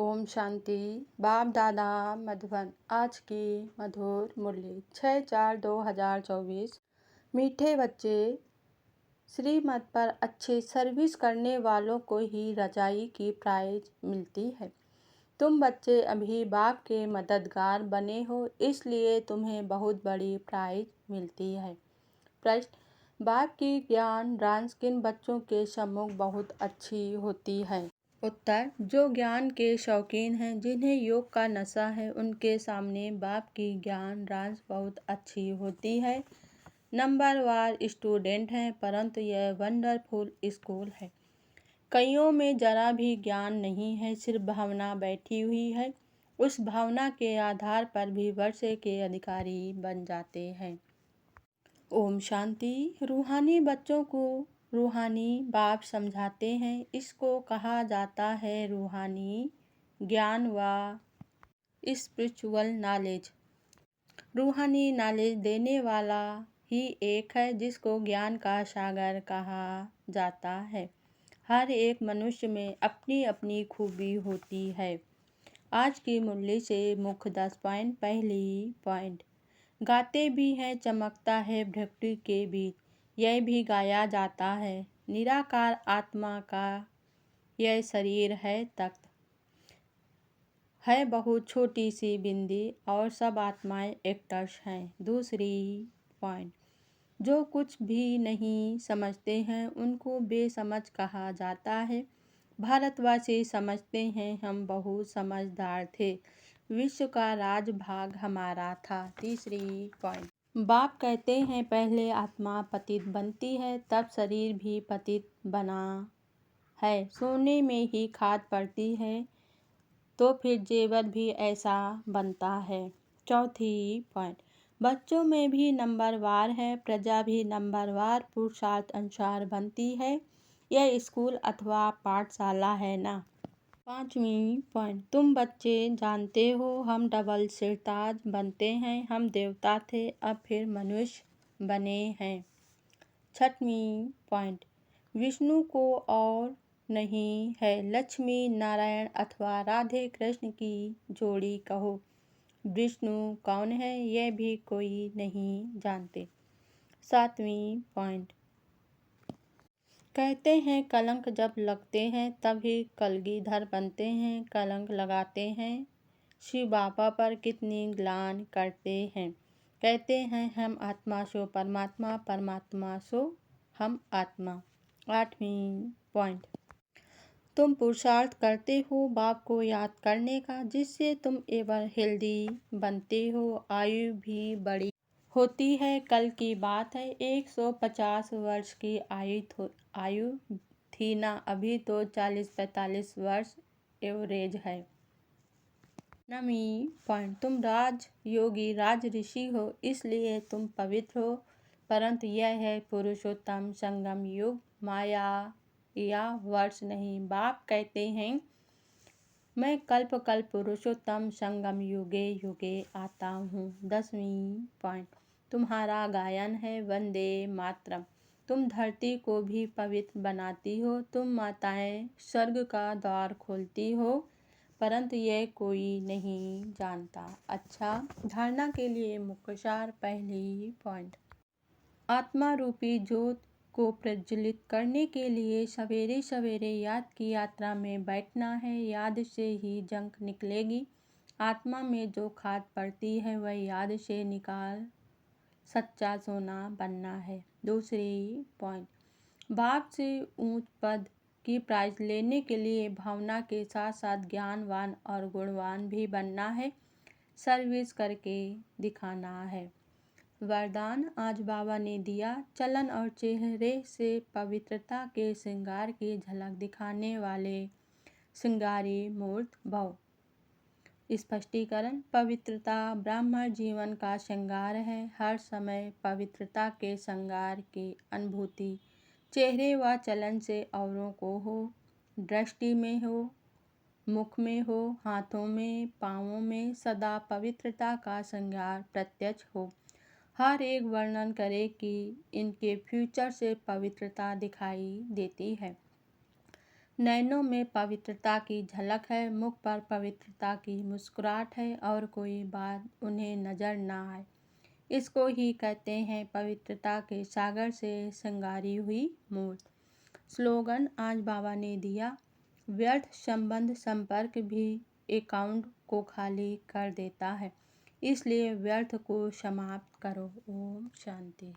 ओम शांति। बाप दादा मधुबन। आज की मधुर मुरली 6/4/2024। मीठे बच्चे, श्रीमत पर अच्छे सर्विस करने वालों को ही रजाई की प्राइज मिलती है। तुम बच्चे अभी बाप के मददगार बने हो, इसलिए तुम्हें बहुत बड़ी प्राइज मिलती है। प्रश्न: बाप की ज्ञान रांझ किन बच्चों के सम्मुख बहुत अच्छी होती है? उत्तर: जो ज्ञान के शौकीन हैं, जिन्हें योग का नशा है, उनके सामने बाप की ज्ञान रांझ बहुत अच्छी होती है। नंबरवार स्टूडेंट हैं, परंतु यह वंडरफुल स्कूल है। कईयों में जरा भी ज्ञान नहीं है, सिर्फ भावना बैठी हुई है। उस भावना के आधार पर भी वर्षे के अधिकारी बन जाते हैं। ओम शांति। रूहानी बच्चों को रूहानी बाप समझाते हैं। इसको कहा जाता है रूहानी ज्ञान व स्पिरिचुअल नॉलेज। रूहानी नॉलेज देने वाला ही एक है, जिसको ज्ञान का सागर कहा जाता है। हर एक मनुष्य में अपनी अपनी खूबी होती है। आज की मुरली से मुख्य 10 पॉइंट। पहली पॉइंट: गाते भी हैं, चमकता है भ्रकुटी के बीच। यह भी गाया जाता है। निराकार आत्मा का यह शरीर है तख्त, है बहुत छोटी सी बिंदी और सब आत्माएं एक्टर्स हैं। दूसरी पॉइंट: जो कुछ भी नहीं समझते हैं, उनको बेसमझ कहा जाता है। भारतवासी समझते हैं हम बहुत समझदार थे, विश्व का राजभाग हमारा था। तीसरी पॉइंट: बाप कहते हैं पहले आत्मा पतित बनती है, तब शरीर भी पतित बना है। सोने में ही खाद पड़ती है, तो फिर जेवर भी ऐसा बनता है। चौथी पॉइंट: बच्चों में भी नंबरवार है, प्रजा भी नंबरवार पुरुषार्थ अनुसार बनती है। यह स्कूल अथवा पाठशाला है ना। पांचवी पॉइंट: तुम बच्चे जानते हो हम डबल सिरताज बनते हैं। हम देवता थे, अब फिर मनुष्य बने हैं। छठवीं पॉइंट: विष्णु को और नहीं है, लक्ष्मी नारायण अथवा राधे कृष्ण की जोड़ी कहो। विष्णु कौन है, यह भी कोई नहीं जानते। सातवीं पॉइंट: कहते हैं कलंक जब लगते हैं तभी कलगीधर बनते हैं। कलंक लगाते हैं, शिव बाबा पर कितनी ग्लानि करते हैं। कहते हैं हम आत्मा सो परमात्मा, परमात्मा सो हम आत्मा। आठवीं पॉइंट: तुम पुरुषार्थ करते हो बाप को याद करने का, जिससे तुम एवर हेल्दी बनते हो, आयु भी बड़ी होती है। कल की बात है, 150 वर्ष की आयु थी ना, अभी तो 40-45 वर्ष एवरेज है। नवीं पॉइंट: तुम राज योगी राज ऋषि हो, इसलिए तुम पवित्र हो, परंतु यह है पुरुषोत्तम संगम युग, माया या वर्ष नहीं। बाप कहते हैं मैं कल्प कल्प पुरुषोत्तम संगम युगे युगे आता हूँ। 10वीं पॉइंट: तुम्हारा गायन है वंदे मातरम। तुम धरती को भी पवित्र बनाती हो, तुम माताएं स्वर्ग का द्वार खोलती हो, परंतु यह कोई नहीं जानता। अच्छा, धारणा के लिए मुख्य सार। पहली पॉइंट: आत्मा रूपी ज्योत को प्रज्वलित करने के लिए सवेरे सवेरे याद की यात्रा में बैठना है। याद से ही जंक निकलेगी। आत्मा में जो खाद पड़ती है वह याद से निकाल सच्चा सोना बनना है। दूसरी पॉइंट: बाप से ऊंच पद की प्राइज लेने के लिए भावना के साथ साथ ज्ञानवान और गुणवान भी बनना है, सर्विस करके दिखाना है। वरदान आज बाबा ने दिया, चलन और चेहरे से पवित्रता के श्रृंगार की झलक दिखाने वाले श्रृंगारी मूर्त भव। स्पष्टीकरण: पवित्रता ब्राह्मण जीवन का श्रृंगार है। हर समय पवित्रता के श्रृंगार की अनुभूति चेहरे व चलन से औरों को हो, दृष्टि में हो, मुख में हो, हाथों में, पाँवों में सदा पवित्रता का श्रृंगार प्रत्यक्ष हो। हर एक वर्णन करे कि इनके फ्यूचर से पवित्रता दिखाई देती है। नैनों में पवित्रता की झलक है, मुख पर पवित्रता की मुस्कुराहट है और कोई बात उन्हें नजर ना आए। इसको ही कहते हैं पवित्रता के सागर से श्रृंगारी हुई मूर्त। स्लोगन आज बाबा ने दिया, व्यर्थ संबंध संपर्क भी अकाउंट को खाली कर देता है, इसलिए व्यर्थ को समाप्त करो। ओम शांति।